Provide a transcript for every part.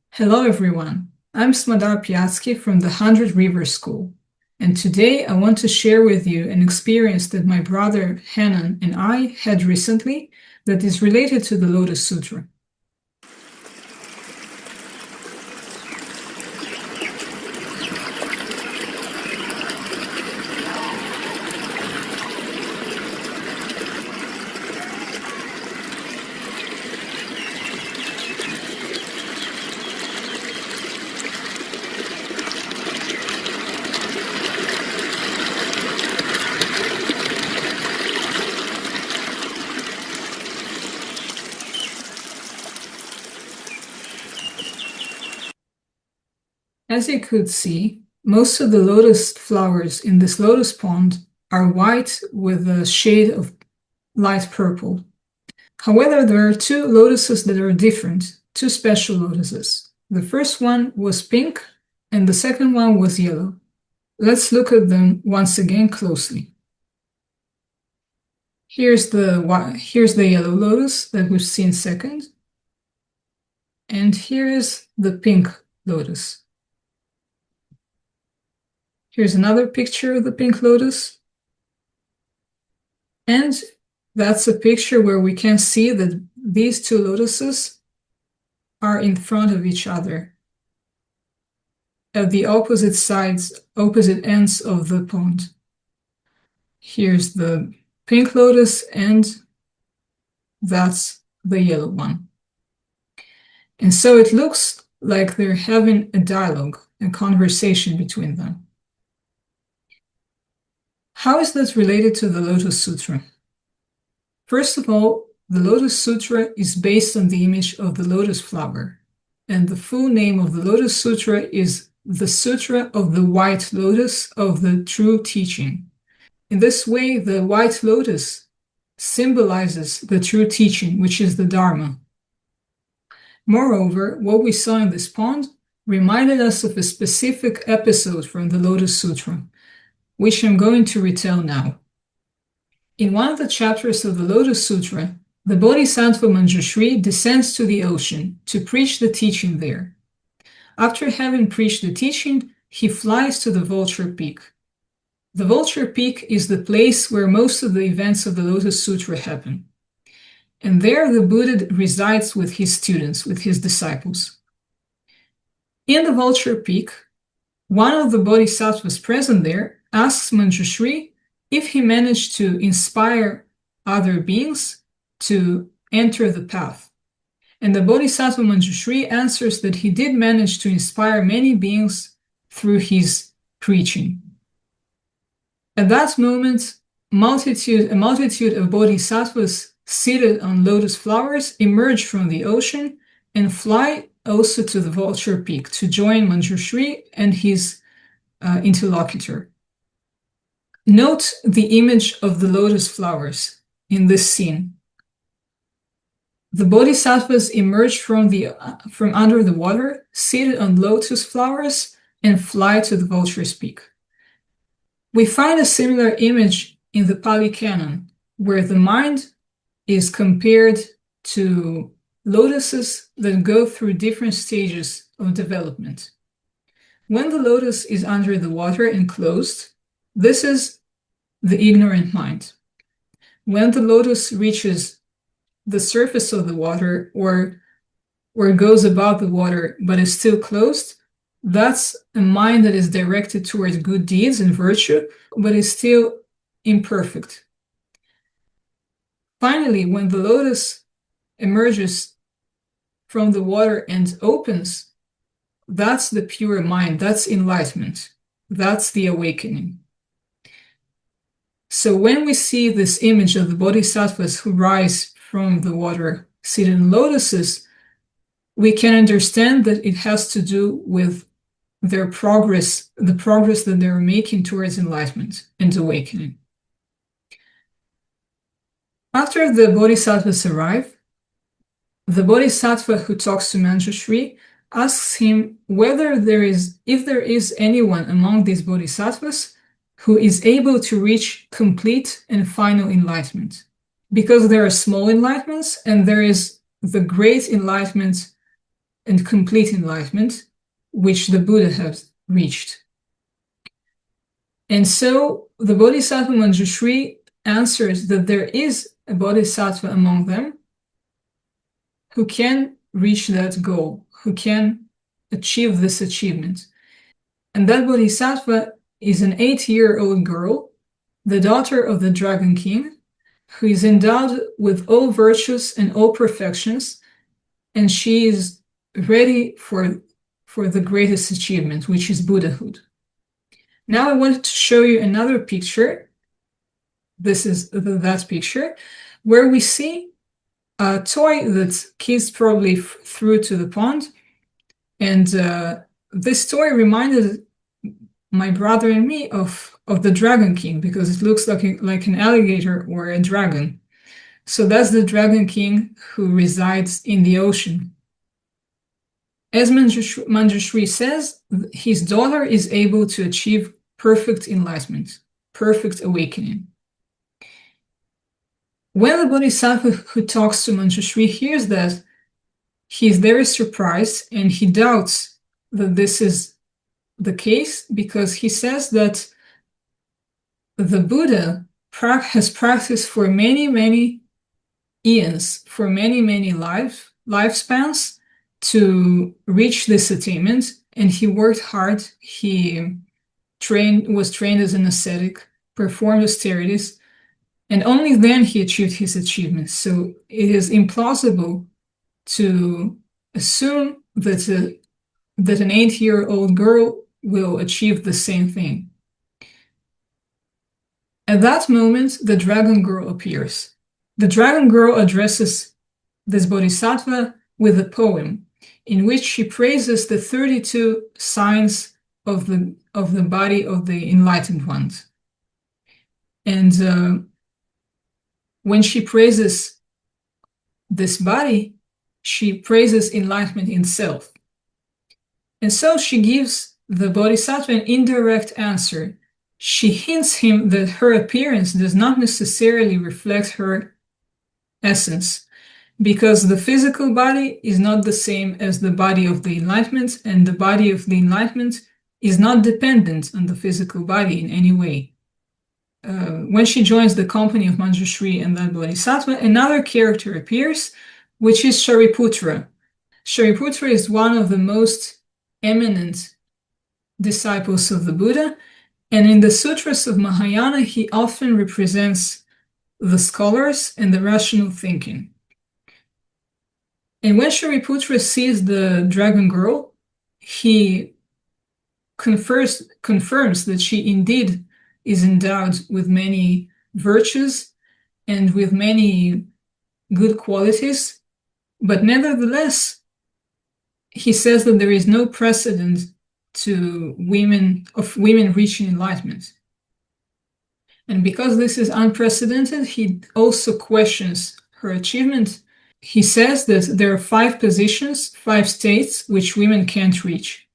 Hello everyone, I'm Hanan Pyatsky from the Hundred Rivers School, and today I want to share with you an experience that my brother Hanan and I had recently that is related to the Lotus Sutra. As you could see, most of the lotus flowers in this lotus pond are white with a shade of light purple. However, there are two lotuses that are different, two special lotuses. The first one was pink and the second one was yellow. Let's look at them once again closely. Here's the yellow lotus that we've seen second, and here is the pink lotus. Here's another picture of the pink lotus. And that's a picture where we can see that these two lotuses are in front of each other at the opposite ends of the pond. Here's the pink lotus and that's the yellow one. And so it looks like they're having a dialogue, a conversation between them. How is this related to the Lotus Sutra? First of all, the Lotus Sutra is based on the image of the lotus flower, and the full name of the Lotus Sutra is the Sutra of the White Lotus of the True Teaching. In this way, the white lotus symbolizes the true teaching, which is the Dharma. Moreover, what we saw in this pond reminded us of a specific episode from the Lotus Sutra, which I'm going to retell now. In one of the chapters of the Lotus Sutra, the Bodhisattva Manjushri descends to the ocean to preach the teaching there. After having preached the teaching, he flies to the Vulture Peak. The Vulture Peak is the place where most of the events of the Lotus Sutra happen. And there the Buddha resides with his students, with his disciples. In the Vulture Peak, one of the bodhisattvas present there asks Manjushri if he managed to inspire other beings to enter the path. And the Bodhisattva Manjushri answers that he did manage to inspire many beings through his preaching. At that moment, a multitude of bodhisattvas seated on lotus flowers emerge from the ocean and fly also to the Vulture Peak to join Manjushri and his interlocutor. Note the image of the lotus flowers in this scene. The bodhisattvas emerge from under the water, seated on lotus flowers, and fly to the Vulture's Peak. We find a similar image in the Pali Canon, where the mind is compared to lotuses that go through different stages of development. When the lotus is under the water and closed, this is the ignorant mind. When the lotus reaches the surface of the water or goes above the water but is still closed, that's a mind that is directed towards good deeds and virtue, but is still imperfect. Finally, when the lotus emerges from the water and opens, that's the pure mind, that's enlightenment, that's the awakening. So when we see this image of the bodhisattvas who rise from the water seated in lotuses, we can understand that it has to do with their progress, the progress that they're making towards enlightenment and awakening. After the bodhisattvas arrive, the bodhisattva who talks to Manjushri asks him if there is anyone among these bodhisattvas who is able to reach complete and final enlightenment. Because there are small enlightenments and there is the great enlightenment and complete enlightenment, which the Buddha has reached. And so the Bodhisattva Manjushri answers that there is a Bodhisattva among them who can reach that goal, who can achieve this achievement. And that Bodhisattva is an 8-year-old girl, the daughter of the Dragon King, who is endowed with all virtues and all perfections, and she is ready for the greatest achievement, which is Buddhahood. Now I wanted to show you another picture. This is that picture, where we see a toy that kids probably threw to the pond. And this toy reminded my brother and me of the Dragon King, because it looks like an alligator or a dragon. So that's the Dragon King who resides in the ocean. As Manjushri says, his daughter is able to achieve perfect enlightenment, perfect awakening. When the Bodhisattva who talks to Manjushri hears that, he is very surprised and he doubts that this is the case, because he says that the Buddha has practiced for many, many eons, for many, many lifespans to reach this attainment, and he worked hard. He was trained as an ascetic, performed austerities, and only then he achieved his achievements. So it is implausible to assume that an 8-year-old girl will achieve the same thing. At that moment, the dragon girl appears. The dragon girl addresses this bodhisattva with a poem in which she praises the 32 signs of the body of the enlightened ones. And when she praises this body, she praises enlightenment itself. And so she gives the bodhisattva an indirect answer. She hints him that her appearance does not necessarily reflect her essence, because the physical body is not the same as the body of the enlightenment, and the body of the enlightenment is not dependent on the physical body in any way. When she joins the company of Manjushri and that bodhisattva, another character appears, which is Shariputra. Shariputra is one of the most eminent disciples of the Buddha, and in the sutras of Mahayana, he often represents the scholars and the rational thinking. And when Shariputra sees the dragon girl, he confirms that she indeed is endowed with many virtues and with many good qualities, but nevertheless, he says that there is no precedent to women reaching enlightenment. And because this is unprecedented, he also questions her achievement. He says that there are 5 positions, 5 states, which women can't reach.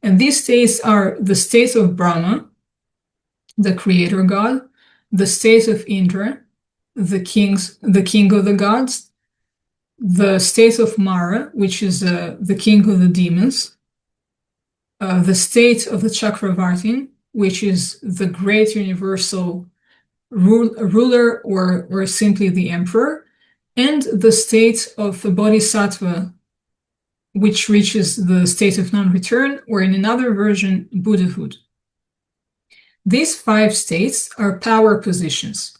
And these states are the state of Brahma, the creator god, the state of Indra, the king of the gods, the state of Mara, which is the king of the demons, the state of the Chakravartin, which is the great universal ruler or simply the emperor, and the state of the Bodhisattva, which reaches the state of non-return, or in another version, Buddhahood. These 5 states are power positions.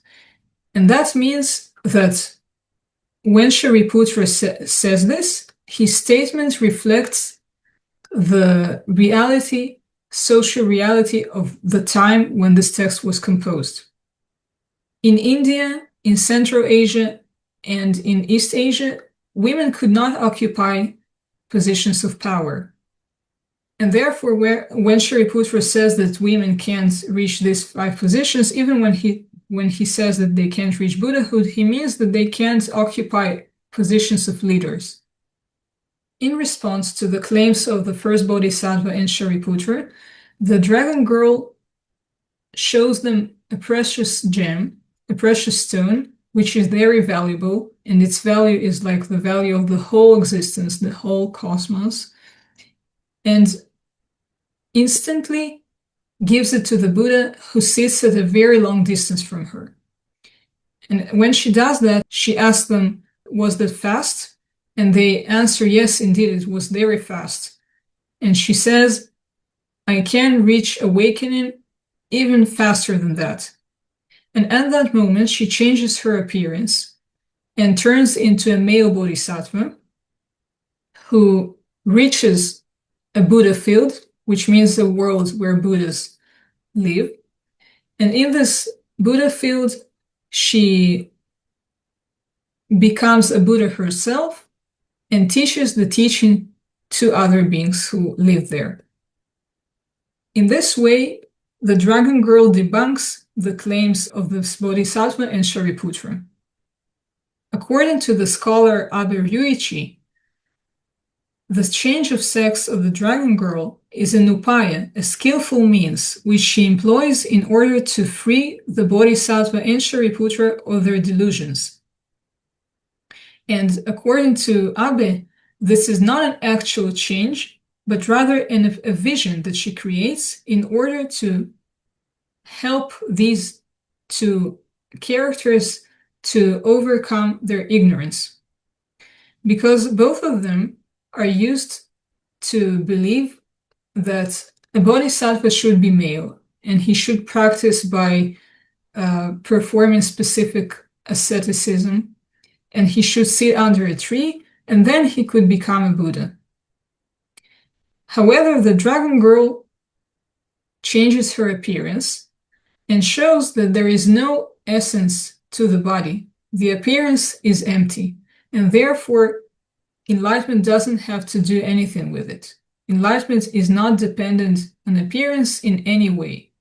And that means that when Shariputra says this, his statement reflects the reality, social reality of the time when this text was composed. In India, in Central Asia, and in East Asia, women could not occupy positions of power. And therefore, when Shariputra says that women can't reach these 5 positions, even when he says that they can't reach Buddhahood, he means that they can't occupy positions of leaders. In response to the claims of the first Bodhisattva and Shariputra, the dragon girl shows them a precious gem, a precious stone, which is very valuable, and its value is like the value of the whole existence, the whole cosmos, and instantly gives it to the Buddha, who sits at a very long distance from her. And when she does that, she asks them, was that fast? And they answer, yes, indeed, it was very fast. And she says, I can reach awakening even faster than that. And at that moment, she changes her appearance and turns into a male bodhisattva who reaches a Buddha field, which means a world where Buddhas live. And in this Buddha field, she becomes a Buddha herself and teaches the teaching to other beings who live there. In this way, the dragon girl debunks the claims of the Bodhisattva and Shariputra. According to the scholar Abé Ryūichi, the change of sex of the dragon girl is an upaya, a skillful means, which she employs in order to free the Bodhisattva and Shariputra of their delusions. And according to Abe, this is not an actual change, but rather a vision that she creates in order to help these two characters to overcome their ignorance. Because both of them are used to believe that a bodhisattva should be male, and he should practice by performing specific asceticism, and he should sit under a tree, and then he could become a Buddha. However, the dragon girl changes her appearance and shows that there is no essence to the body. The appearance is empty, and therefore enlightenment doesn't have to do anything with it. Enlightenment is not dependent on appearance in any way.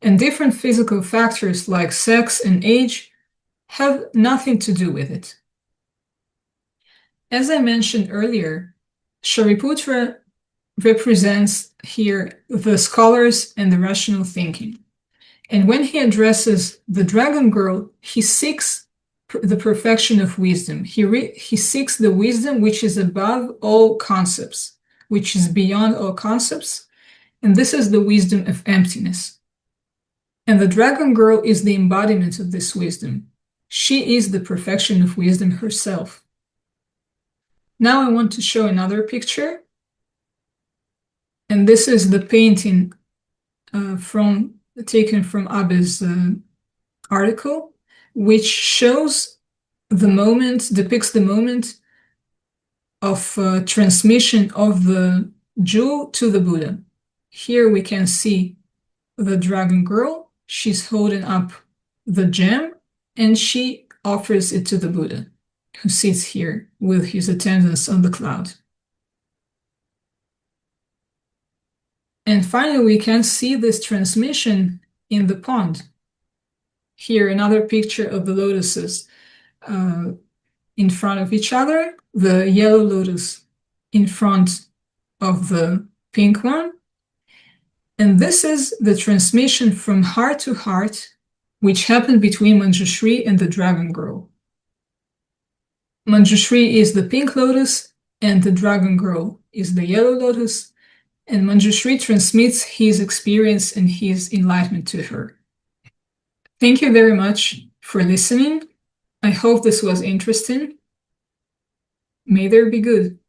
And different physical factors like sex and age have nothing to do with it. As I mentioned earlier, Shariputra represents here the scholars and the rational thinking. And when he addresses the dragon girl, he seeks the perfection of wisdom. He seeks the wisdom which is above all concepts, which is beyond all concepts, and this is the wisdom of emptiness. And the dragon girl is the embodiment of this wisdom. She is the perfection of wisdom herself. Now I want to show another picture, and this is the painting taken from Abe's article, which shows the moment, depicts the moment of transmission of the jewel to the Buddha. Here we can see the dragon girl. She's holding up the gem, and she offers it to the Buddha, who sits here with his attendants on the cloud. And finally, we can see this transmission in the pond. Here, another picture of the lotuses in front of each other, the yellow lotus in front of the pink one. And this is the transmission from heart to heart, which happened between Manjushri and the dragon girl. Manjushri is the pink lotus, and the dragon girl is the yellow lotus, and Manjushri transmits his experience and his enlightenment to her. Thank you very much for listening. I hope this was interesting. May there be good.